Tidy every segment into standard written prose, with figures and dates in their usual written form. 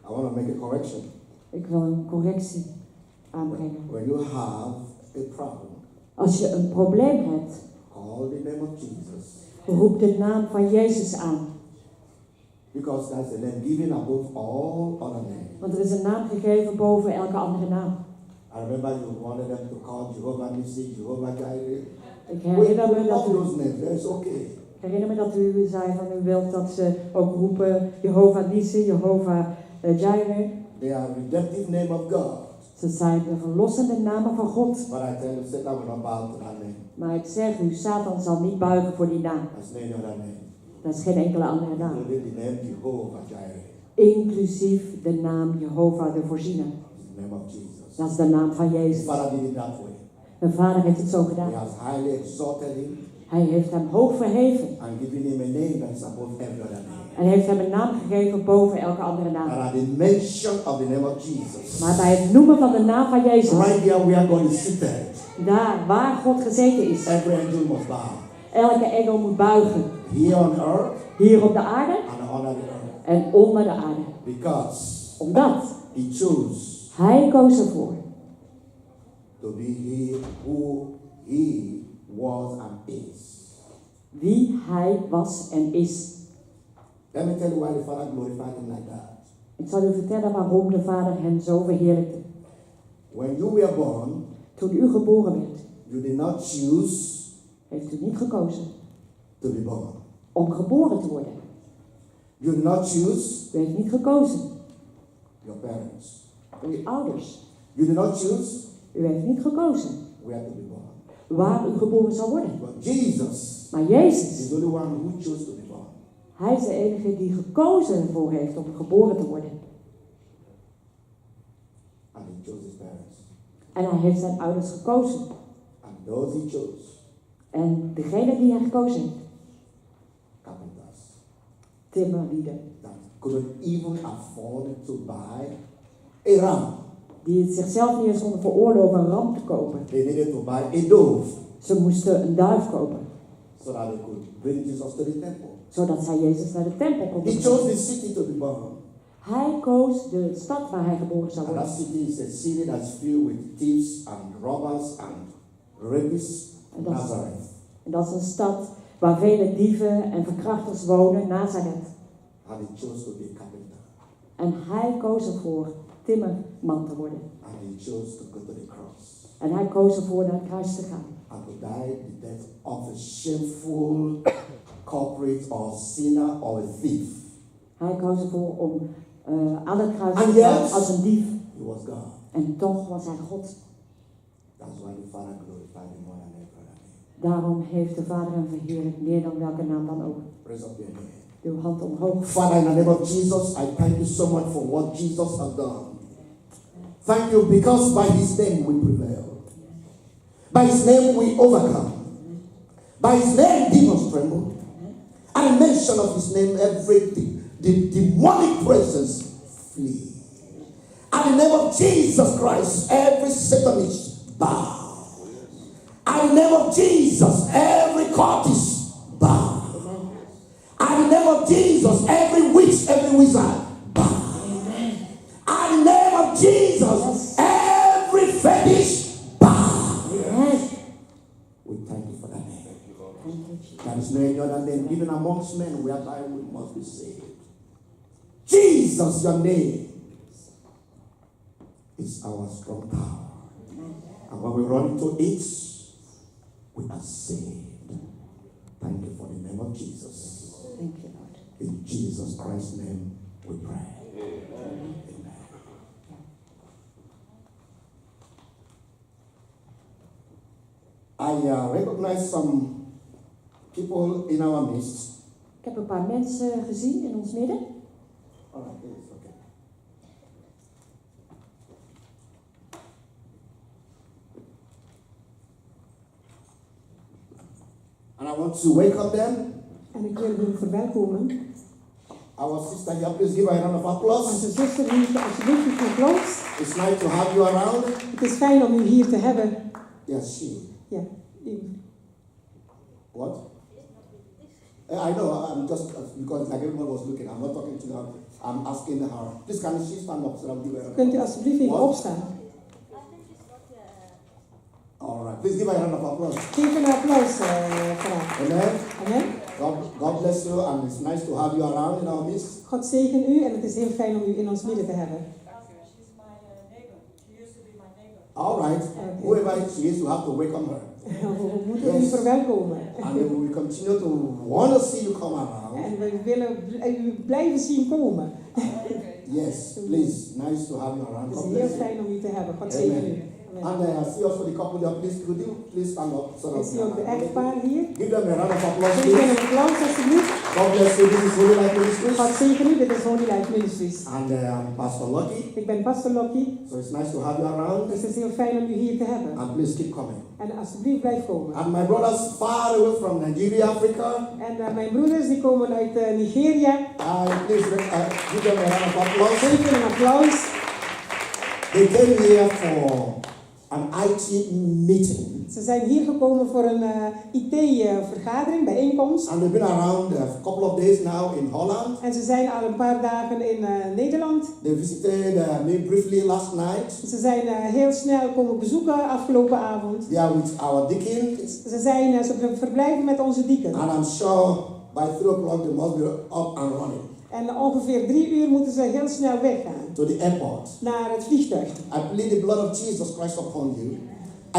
I want to make a correction. Ik wil een correctie aanbrengen. When you have a problem, Als je een probleem hebt, call the name of Jesus. roep de naam van Jezus aan. Because that's the name given above all other names. Want er is een naam gegeven boven elke andere naam. I remember you wanted them to call Jehovah Nissi, Jehovah Jireh. Ik herinner me dat all u... those names. That's okay. Ik herinner me dat u zei van u wilt dat ze ook roepen Jehovah Nissi, Jehovah Jireh. They are redemptive name of God. Ze zijn de verlossende namen van God. But I tell you, Satan will not bow to that name. Maar ik zeg u, Satan zal niet buigen voor die naam. There's no other name. Dat is geen enkele andere naam. Only the name Jehovah Jireh. Inclusief de naam Jehovah de voorziener. It's the name of Jesus. Dat is de naam van His Jezus. father did it that way. Mijn vader heeft het zo He gedaan. has highly exalted him Hij heeft hem hoog verheven. and given him a name that is above every other name. En heeft hem een naam gegeven boven elke andere naam. And at the mention of the name of Jesus, Maar bij het noemen van de naam van Jezus, right there where God is seated, daar waar God gezeten is, every angel must bow. elke engel moet buigen. Here on earth Hier op de aarde and under the earth. en onder de aarde. Because Omdat he chose hij koos ervoor to be he who he was and is. wie hij was en is. Let me tell you why the Father glorified him like that. Ik zal u vertellen waarom de Vader hem zo verheerlijkte. When you were born, Toen u geboren werd, you did not choose heeft u niet gekozen to be born. om geboren te worden. You did not choose U heeft niet gekozen your parents. door uw ouders. You did not choose U heeft niet gekozen where to be born. waar u geboren zou worden. But Jesus Maar is Jezus, the only one who chose to be born. hij is de enige die gekozen ervoor heeft om geboren te worden. And he chose his parents. En hij heeft zijn ouders gekozen. And those he chose, En degene die hij gekozen heeft, carpenters, timmerlieden, that couldn't even afford to buy a ram. die het zichzelf niet eens konden veroorloven een ram te kopen. They needed to buy a dove Ze moesten een duif kopen, so that they could bring Jesus to the temple. zodat zij Jezus naar de tempel konden He brengen. chose the city to be born. Hij koos de stad waar hij geboren zou And worden. that city is a city that's filled with thieves and robbers and rapists. And that's- Nazareth. En dat is een stad waar vele dieven en verkrachters wonen, Nazareth. And he chose to be a carpenter. En hij koos ervoor timmerman te worden. And he chose to go to the cross. En hij koos ervoor naar het kruis te gaan. And to die the death of a shameful culprit or sinner or a thief. Hij koos ervoor om aan het kruis And te gaan yes, als een dief. he was God. En toch was hij God. That's why the Father glorified him more than every other name. Daarom heeft de Vader hem verheerlijkt, meer dan welke naam dan ook. Raise up your hand. Uw hand omhoog. Father, in the name of Jesus, I thank you so much for what Jesus has done. Thank you because by his name we prevail. By his name we overcome. By his name demons tremble. At the mention of his name, every the demonic presence flee. At the name of Jesus Christ, every Satanist bow. At the name of Jesus, every cultist bow. At the name of Jesus, every witch, every wizard bow. At the name of Jesus, every fetish bow. We thank you for that name. There is no other name given amongst men whereby we must be saved. Jesus, your name is our strong tower. And when we run into it, we are saved. Thank you for the name of Jesus. Thank you, Lord. In Jesus Christ's name we pray. Amen. I recognize some people in our midst. Ik heb een paar mensen gezien in ons midden. All right, yes, okay. And I want to welcome them. En ik wil hun verwelkomen. Our sister here, please give her a round of applause. Onze zuster, hier alsjeblieft een applaus. It's nice to have you around. Het is fijn om u hier te hebben. Yes, she. Ja, u. What? I know, I'm just, because like everyone was looking, I'm not talking to her I'm asking her. Please, can she stand up so I'll give her a Kunt u alsjeblieft even What? opstaan? All right. Please give her a round of applause. Geef een applaus voor haar. Amen. Amen. God bless you, and it's nice to have you around in our midst. God zegen u en het is heel fijn om u in ons midden te hebben. She's my neighbor. She used to be my neighbor. All right. Okay. Whoever she is, you have to welcome her. We moeten u verwelkomen. And we will continue to want to see you come around. En we willen u blijven zien komen. Yes, please. Nice to have you around. Het God is bless heel you. fijn om u te hebben. God zegen u. Amen. And I see also the couple there. Please, could you please stand up? So Ik zie ook de echtpaar hier. Give them a round of applause, Geef hen please. een applaus alsjeblieft. God bless you. This is Holy Life Ministries. God zegen u. Dit is Holy Life Ministries. And Pastor Lucky. Ik ben Pastor Lucky. So it's nice to have you around. Dus het is heel fijn om u hier te hebben. And please keep coming. En alsjeblieft blijf komen. And my brothers far away from Nigeria, Africa. En mijn broeders die komen uit Nigeria. Please give them a round of applause. Geef hen een applaus. They came here for an IT meeting. Ze zijn hier gekomen voor een IT-vergadering, bijeenkomst. And they've been around a couple of days now in Holland. En ze zijn al een paar dagen in Nederland. They visited me briefly last night. Ze zijn heel snel komen bezoeken afgelopen avond. They are with our deacons. Ze verblijven met onze dieken. And I'm sure by 3 o'clock they must be up and running En ongeveer 3 uur moeten ze heel snel weggaan to the airport. naar het vliegtuig. I plead the blood of Jesus Christ upon you.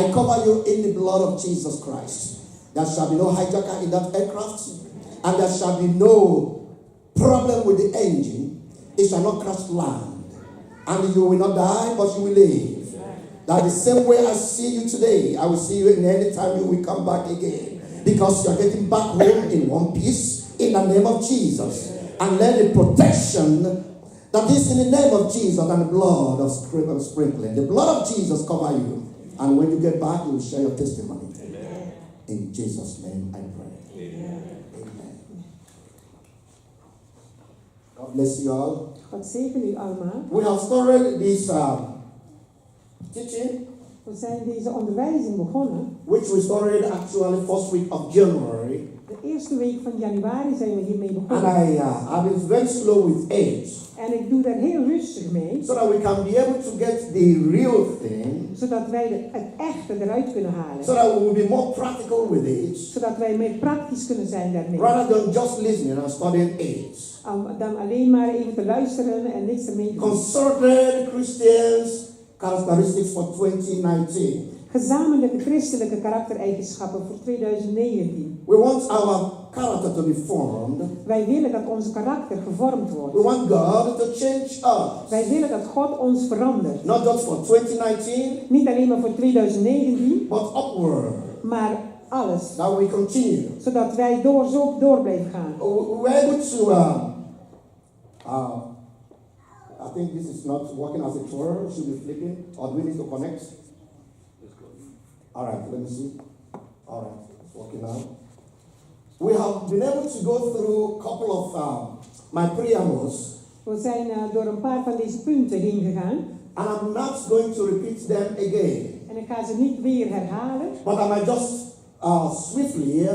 I cover you in the blood of Jesus Christ. There shall be no hijacker in that aircraft, and there shall be no problem with the engine. It shall not crash land, and you will not die, but you will live. That the same way I see you today, I will see you in any time you will come back again, because you are getting back home in one piece in the name of Jesus. And let the protection that is in the name of Jesus and the blood of sprinkling, the blood of Jesus cover you. And when you get back, you will share your testimony. Amen. In Jesus' name I pray. Amen. Amen. God bless you all. God zegen u allemaal. We have started this teaching, We zijn deze onderwijzing begonnen. which we started actually first week of January. De eerste week van januari zijn we hiermee And begonnen. I've been very slow with age, En ik doe daar heel rustig mee. so that we can be able to get the real thing, Zodat wij het echte eruit kunnen halen. so that we will be more practical with it, Zodat wij meer praktisch kunnen zijn daarmee. rather than just listening and studying age. Dan alleen maar even te luisteren en niks ermee te doen. Concerted Christians characteristics for 2019. Gezamenlijke christelijke karaktereigenschappen voor 2019. We want our character to be formed. Wij willen dat onze karakter gevormd We wordt. want God to change us. Wij willen dat God ons verandert. Not just for 2019, Niet alleen maar voor 2019, but upward. maar alles. That we continue. Zodat wij zo door blijven gaan. We were able to, I think this is not working as it were. It should be flipping. Or do we need to connect? All right, let me see. All right, it's working now. We have been able to go through a couple of my preambles, We zijn door een paar van deze punten heen gegaan. and I'm not going to repeat them again. En ik ga ze niet weer herhalen. But I might just swiftly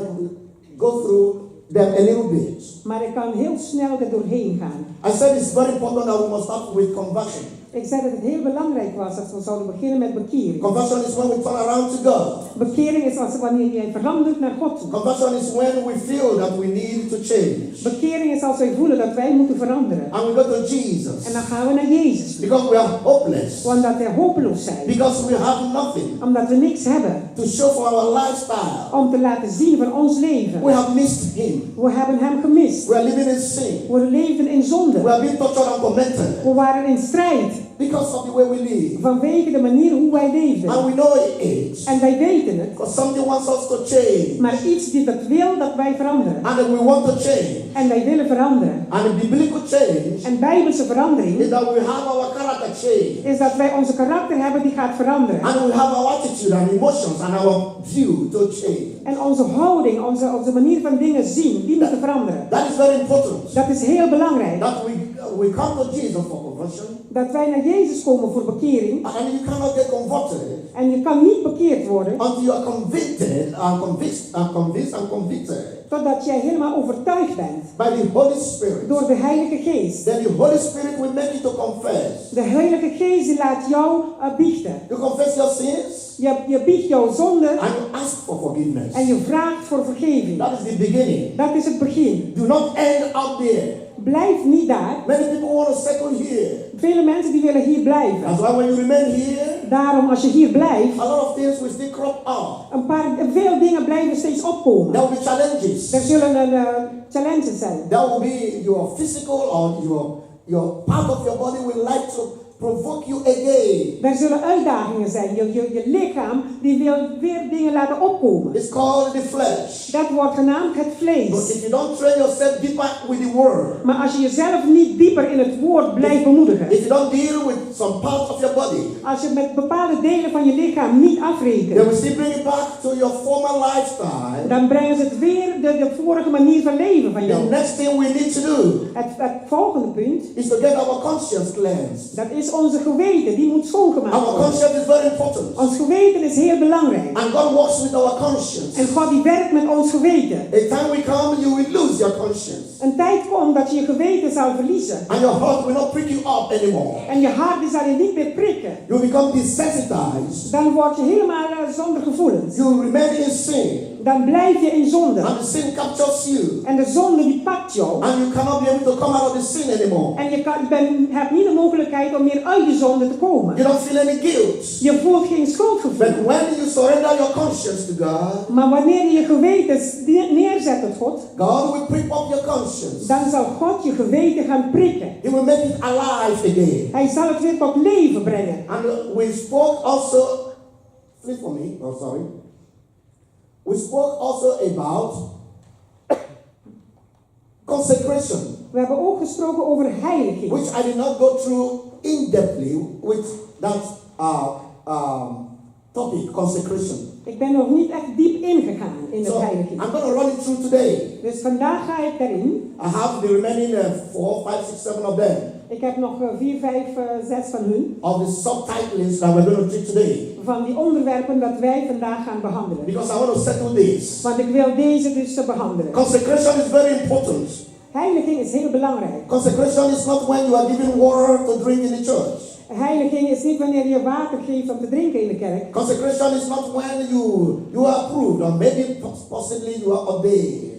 go through them a little bit. Maar ik kan heel snel er doorheen gaan. I said it's very important that we must start with conversion. Ik zei dat het heel belangrijk was dat we zouden beginnen met bekering. Conversion is when we turn around to God. Bekering is wanneer jij verandert naar God toe. Conversion is when we feel that we need to change. Bekering is als wij voelen dat wij moeten veranderen. And we go to Jesus. En dan gaan we naar Jezus toe. Because we are hopeless. Omdat we hopeloos zijn. Because we have nothing Omdat we niks hebben. to show for our lifestyle. Om te laten zien van ons leven. We have missed Him. We hebben hem gemist. We are living in sin. We leven in zonde. We are being tortured and tormented We waren in strijd. because of the way we live. Vanwege de manier hoe wij leefden. And we know it. En wij weten het. Because something wants us to change. Maar iets dat wil dat wij veranderen. And that we want to change. En wij willen veranderen. And the biblical change En bijbelse verandering is that we have our character change. is dat wij onze karakter hebben die gaat veranderen. And we have our attitude and emotions and our view to change. En onze houding, onze manier van dingen zien, die moeten veranderen. That is very important. Dat is heel belangrijk. That we come to Jesus for conversion, Dat wij naar Jezus komen voor bekering. and you cannot get converted En je kan niet bekeerd worden until you are convicted and convicted totdat jij helemaal overtuigd bent by the Holy Spirit. door de Heilige Geest. Then the Holy Spirit will make you to confess. De Heilige Geest die laat jou biechten. You confess your sins Je biecht jouw zonde and you ask for forgiveness. en je vraagt voor vergeving. That is the beginning. Dat is het begin. Do not end up there. Blijf niet daar. Many people want to settle here. Vele mensen die willen hier blijven. That's why when you remain here, Daarom als je hier blijft, a lot of things will still crop up. veel dingen blijven steeds opkomen. There will be challenges. Er zullen challenges zijn. There will be your physical or your part of your body will like to provoke you again. Er zullen uitdagingen zijn. Je lichaam die wil weer dingen laten opkomen. It's called the flesh. Dat wordt genaamd het But vlees. if you don't train yourself deeper with the word, Maar als je jezelf niet dieper in het woord blijft bemoedigen. if you don't deal with some part of your body, Als je met bepaalde delen van je lichaam niet they afrekent. will still bring it back to your former lifestyle. Dan brengen ze het weer de vorige manier van leven van The jou. next thing we need to do Het volgende punt. is to get our conscience cleansed. Dat is onze geweten. Die moet schoongemaakt Our worden. conscience is very important. Ons geweten is heel belangrijk. And God works with our conscience. En God die werkt met ons geweten. A time will come, you will lose your conscience. Een tijd komt dat je je geweten zal verliezen. And your heart will not prick you up anymore. En je hart die zal je niet meer prikken. You will become desensitized. Dan word je helemaal zonder gevoelens. You will remain in sin. Dan blijf je in zonde. And the sin captures you. En de zonde die pakt jou. And you cannot be able to come out of the sin anymore. En hebt niet de mogelijkheid om meer uit de zonde te komen. You don't feel any guilt. Je voelt geen schuldgevoel. But when you surrender your conscience to God, Maar wanneer je je geweten neerzet tot God, God will prick up your conscience. dan zal God je geweten gaan prikken. He will make it alive again. Hij zal het weer tot leven brengen. And we spoke also, flip for me, oh sorry. We spoke also about consecration, We hebben ook gesproken over heiliging. which I did not go through in-depthly with that topic, consecration. Ik ben nog niet echt diep ingegaan in de So heiliging. I'm going to run it through today. Dus vandaag ga ik daarin. I have the remaining 4, 5, 6, 7 of them, Ik heb nog 4, 5, 6 van hun. of the subtitles that we're going to treat today. Van die onderwerpen dat wij vandaag gaan behandelen. Because I want to settle this. Want ik wil deze dus behandelen. Consecration is very important. Heiliging is heel belangrijk. Consecration is not when you are given water to drink in the church. Heiliging is niet wanneer je water geeft om te drinken in de kerk. Consecration is not when you are approved or maybe possibly you are ordained.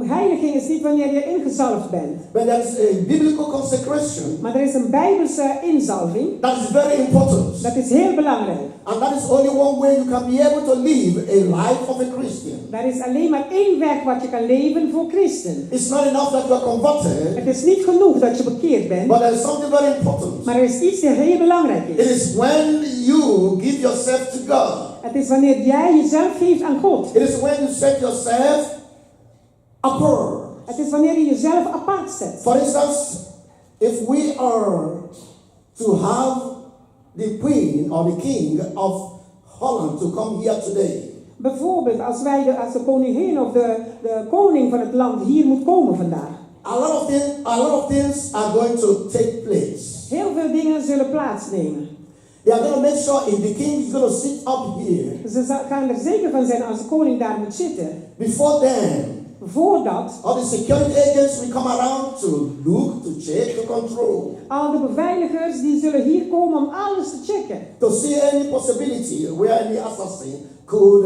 Heiliging is niet wanneer je ingezalfd bent. But there is a biblical consecration Maar er is een bijbelse inzalving. that is very important. Dat is heel belangrijk. And that is only one way you can be able to live a life of a Christian. Daar is alleen maar één weg wat je kan leven voor christen. It's not enough that you are converted, Het is niet genoeg dat je bekeerd bent. but there is something very important. Maar er is iets dat heel belangrijk It is. is when you give yourself to God. Het is wanneer jij jezelf geeft aan God. It is when you set yourself apart. Het is wanneer je jezelf apart zet. For instance, if we are to have the queen or the king of Holland to come here today, Bijvoorbeeld als als de koningin of de koning van het land hier moet komen vandaag. a lot of things are going to take place. Heel veel dingen zullen plaatsnemen. They are going to make sure if the king is going to sit up here, Ze gaan er zeker van zijn als de koning daar moet zitten. before then, Voordat all the security agents will come around to look, to check, to control, al de beveiligers die zullen hier komen om alles te checken. to see any possibility where any assassin could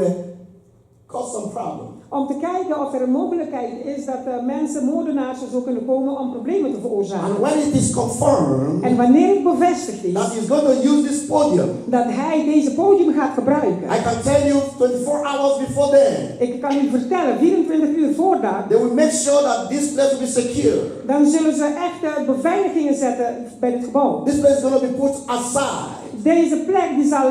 cause some problem. Om te kijken of er een mogelijkheid is dat mensen, moordenaars er zo kunnen komen om problemen te veroorzaken. And when it is confirmed En wanneer het bevestigd is that he's going to use this podium, dat hij deze podium gaat gebruiken. I can tell you 24 hours before then, Ik kan u vertellen, 24 uur voordat, they will make sure that this place will be secure. dan zullen ze echt beveiligingen zetten bij het gebouw. This place is going to be put aside. Deze plek die zal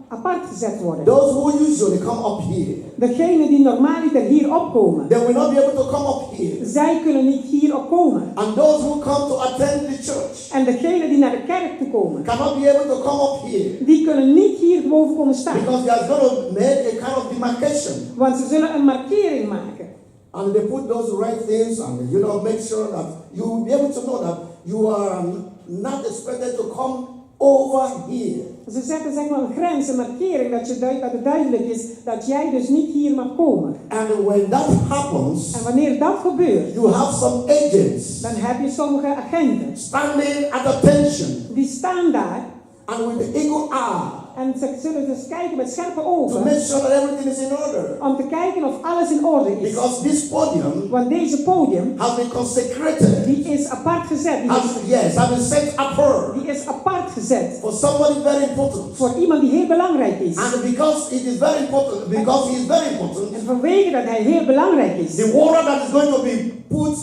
apart gezet worden. Those who usually come up here, Degenen die normaaliter hier opkomen, they will not be able to come up here. zij kunnen niet hier opkomen. And those who come to attend the church En degenen die naar de kerk toe komen, cannot be able to come up here die kunnen niet hier boven komen staan. because they are going to make a kind of demarcation. Want ze zullen een markering maken. And they put those right things and make sure that you will be able to know that you are not expected to come over here. Ze zetten zeg maar een grens, een markering, dat het duidelijk is dat jij dus niet hier mag komen. And when that happens, En wanneer dat gebeurt, you have some agents dan heb je sommige agenten. standing at attention Die staan daar and with the eagle eye en ze zullen dus kijken met scherpe to ogen make sure that everything is in order. om te kijken of alles in orde is. Because this podium Want deze podium, has been consecrated, die is apart gezet. has been set apart Die is apart gezet for somebody very important. voor iemand die heel belangrijk is. And because it is very important, because he is very important, En vanwege dat hij heel belangrijk is, the water that is going to be put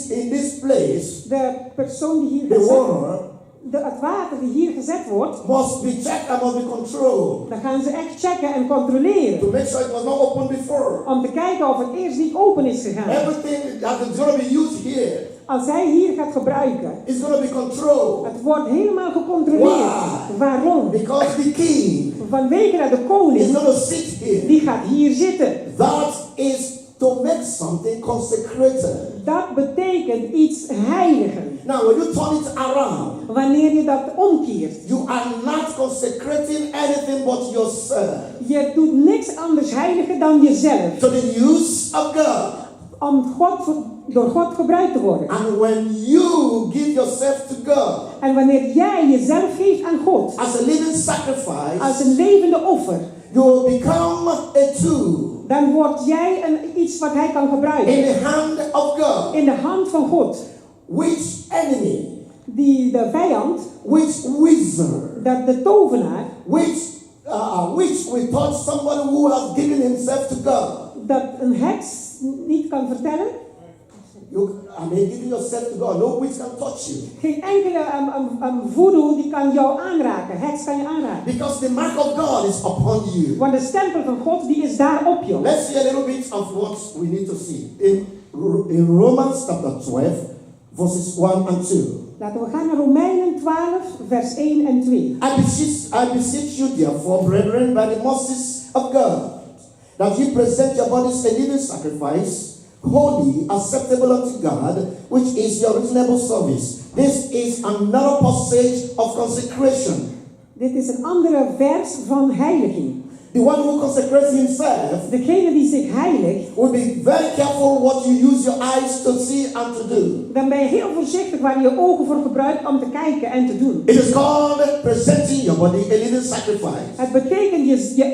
in this place, de persoon die hier the gezet wordt, water, het water die hier gezet wordt, must be checked and must be controlled dan gaan ze echt checken en controleren. to make sure it was not open before. Om te kijken of het eerst niet open is gegaan. Everything that is going to be used here Als hij hier gaat gebruiken, is going to be controlled. het wordt helemaal gecontroleerd. Why? Waarom? Because the king Vanwege dat de is koning, going to sit here. die gaat hier zitten. That is to make something consecrated. Dat betekent iets heiligen. Now, when you turn it around, Wanneer je dat omkeert. you are not consecrating anything but yourself Je doet niks anders heiliger dan jezelf. to the use of God. Om door God gebruikt te worden. And when you give yourself to God En wanneer jij jezelf geeft aan God. as a living sacrifice, Als een levende offer. you will become a tool Dan word jij iets wat hij kan in gebruiken. the hand of God. In de hand van God. Which enemy, De vijand. which wizard, Dat de tovenaar. which will touch somebody who has given himself to God. Dat een heks niet kan vertellen. Giving yourself to God, no witch can touch you. Geen enkele voodoo die kan jou aanraken. Heks kan je aanraken. Because the mark of God is upon you. Want de stempel van God die is daar op je. Let's see a little bit of what we need to see. In Romans chapter 12, verses 1 and 2. Laten we gaan naar Romeinen 12, vers 1 en 2. I beseech you, therefore, brethren, by the mercies of God, that ye present your bodies a living sacrifice, holy, acceptable unto God, which is your reasonable service. This is another passage of consecration. Dit is een andere vers van heiliging. The one who consecrates himself Degene die zich heiligt, will be very careful what you use your eyes to see and to do. dan ben je heel voorzichtig waar je je ogen voor gebruikt om te kijken en te doen. It is called presenting your body a living sacrifice. Het betekent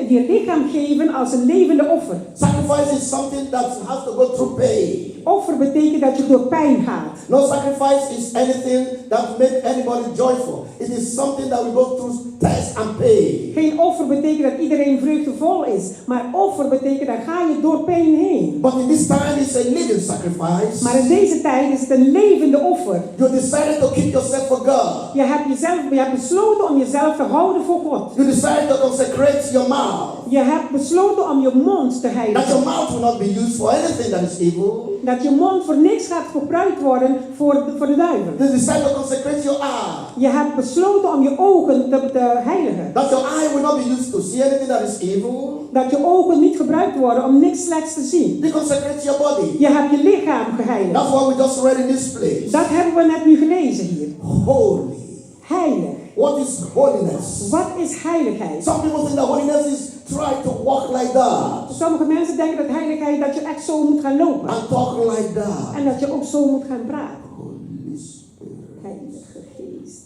je lichaam geven als een levende offer. Sacrifice is something that has to go through pain. Offer betekent dat je door pijn gaat. No sacrifice is anything that makes anybody joyful. It is something that we go through test and pain. Geen offer betekent dat iedereen vreugdevol is. Maar offer betekent dat ga je door pijn heen. But in this time it's a living sacrifice. Maar in deze tijd is het een levende offer. You decided to keep yourself for God. Je hebt besloten om jezelf te houden voor God. You decided to consecrate your mouth. Je hebt besloten om je mond te That heiligen. your mouth will not be used for anything that is evil. Dat je mond voor niks gaat gebruikt worden voor de duivel. You decided to consecrate your eye. Je hebt besloten om je ogen te heiligen. That your eye will not be used to see anything that is evil. Dat je ogen niet gebruikt worden om niks slechts te zien. You consecrate your body. Je hebt je lichaam geheiligd. That's what we just read in this place. Dat hebben we net nu gelezen hier. Holy. Heilig. What is holiness? Wat is heiligheid? Some people think that holiness is try to walk like that Sommige mensen denken dat heiligheid dat je echt zo moet gaan lopen. and talk like that. En dat je ook zo moet gaan praten. Holy Spirit. Heilige geest.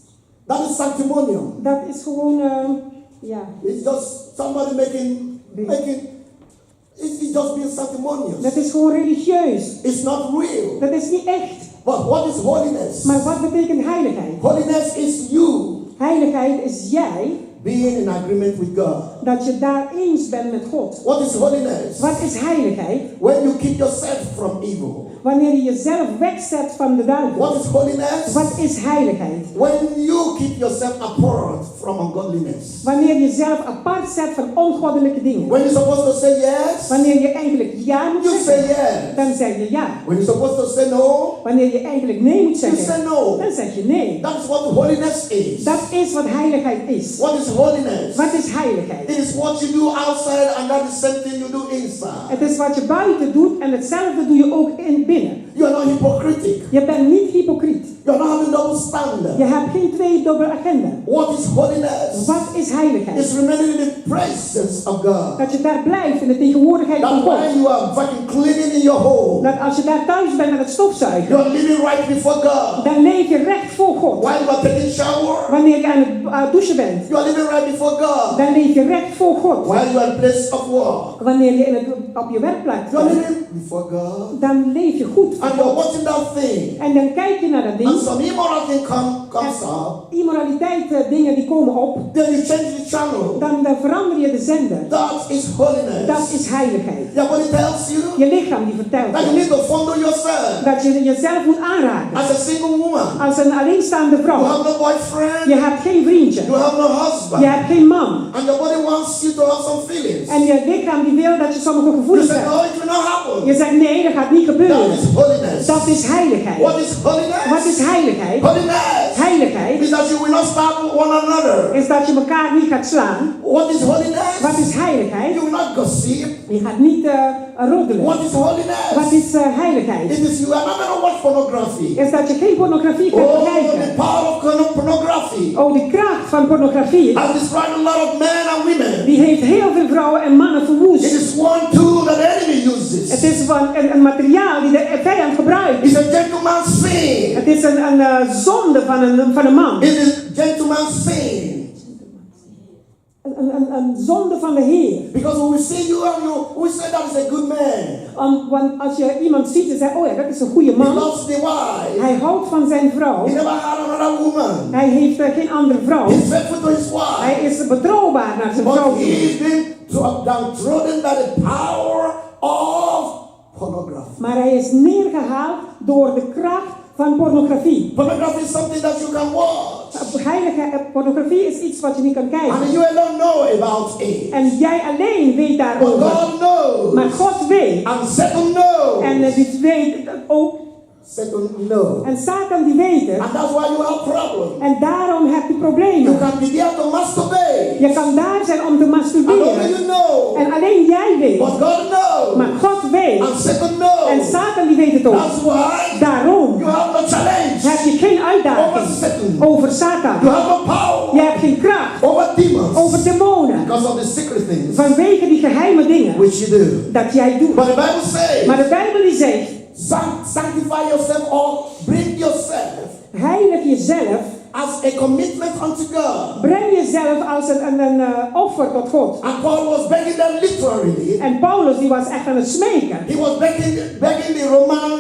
That is sanctimonium. Dat is gewoon, ja. It's just somebody it's just being sanctimonious. Dat is gewoon religieus. It's not real. Dat is niet echt. But what is holiness? Maar wat betekent heiligheid? Holiness is you Heiligheid is jij, being in agreement with God. dat je daar eens bent met God. What is holiness? Wat is heiligheid? When you keep yourself from evil. Wanneer je jezelf wegzet van de duivel. What is holiness? Wat is heiligheid? When you keep yourself apart from ungodliness. Wanneer je jezelf apart zet van ongoddelijke dingen. When you're supposed to say yes, Wanneer je eigenlijk ja moet you say zeggen, yes. dan zeg je ja. When you're supposed to say no, Wanneer je eigenlijk nee moet you say zeggen, no. dan zeg je nee. That's what holiness is. Dat is wat heiligheid is. What is holiness? Wat is heiligheid? It is what you do outside and that is the same thing you do inside. Het is wat je buiten doet en hetzelfde doe je ook binnen. You are not hypocritic. Je bent niet hypocriet. You're not having double standard. Je hebt geen twee dubbele agenda. What is holiness? Wat is heiligheid? It's remaining in the presence of God. Dat je daar blijft in de tegenwoordigheid van That's God. why you are fucking cleaning in your home. Dat als je daar thuis bent met het stofzuigen, You're living right before God. dan leef je recht voor God. While you are taking shower, Wanneer je aan het douchen bent, you are living right before God. dan leef je recht voor God. While you are in place of work, Wanneer je op je werkplek you are bent, living before God. dan leef je goed voor And you're God. watching that thing. En dan kijk je naar dat And ding. some immoral thing comes up. Immoraliteit dingen die komen op. Then you change the channel. Dan verander je de zender. That is holiness. Dat is heiligheid. Your body tells you Je lichaam die vertelt that you je need to fondle yourself. dat je jezelf moet aanraken. As a single woman, Als een alleenstaande you vrouw. have no boyfriend, Je hebt geen vriendje. you have no husband, Je hebt geen man. and your body wants you to have some feelings. En je lichaam die wil dat je sommige You gevoelens say, hebt. no, it will not happen. Je zegt nee, dat gaat niet That gebeuren. is holiness. Dat is heiligheid. What is holiness? Wat is heiligheid? Holiness Heiligheid is that you will not stab one another. is dat je elkaar niet gaat slaan. What is holiness? Wat is heiligheid? You will not gossip. Je gaat niet roddelen. What is holiness? Wat is heiligheid? It is you are not going to watch pornography. Is dat je geen pornografie kunt Oh, the bekijken. power of pornography Oh, de kracht van pornografie. has destroyed a lot of men and women. Die heeft heel veel vrouwen en mannen It verwoest. is one tool that the enemy uses. Het is een materiaal die de vijand gebruikt. It's a gentleman's sin. Het is een zonde van een man. It is gentleman's sin. Een zonde van de Heer. Because when we see you and you, we say that is a good man. Want als je iemand ziet en zegt, oh ja, dat is een goede He man. loves the wife. Hij houdt van zijn vrouw. He never had another woman. Hij heeft geen andere vrouw. He's faithful to his wife. Hij is betrouwbaar naar zijn vrouw. But he's been downtrodden by the power of pornography. Maar hij is neergehaald door de kracht van pornografie. Pornography is something that you can watch. Pornografie is iets wat je niet kan kijken. And you alone know about it. En jij alleen weet But daarover. God knows. Maar God weet. And Satan knows. En die weet ook. Satan knows. En Satan die weet het. And that's why you have problems. En daarom heb je You problemen. can be there to masturbate. Je kan daar zijn om te And only masturberen. you know. En alleen jij weet. But God knows. Maar God weet. And Satan knows. En Satan die weet het ook. That's why Daarom you have no challenge heb je geen over uitdaging Satan. over Satan. You have no power Je hebt geen kracht over demons. over demonen. Because of the secret things Vanwege die geheime dingen which you do. dat jij doet. But the Bible says, Maar de Bijbel die zegt, sanctify yourself or bring yourself heilig jezelf, as a commitment unto God. breng jezelf als een offer tot God. And Paul was begging them literally. En Paulus die was echt aan het smeken. He was begging the Roman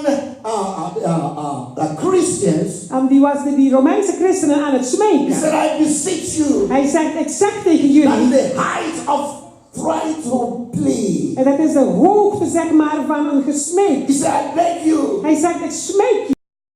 Christians. Die was die Romeinse christenen aan het He smeken. said, I beseech you, Hij zegt, ik zeg tegen that jullie, the height of trying to plead. en dat is de hoogte zeg maar van een gesmeek. He said, I beg you, Hij zegt, ik smeek je.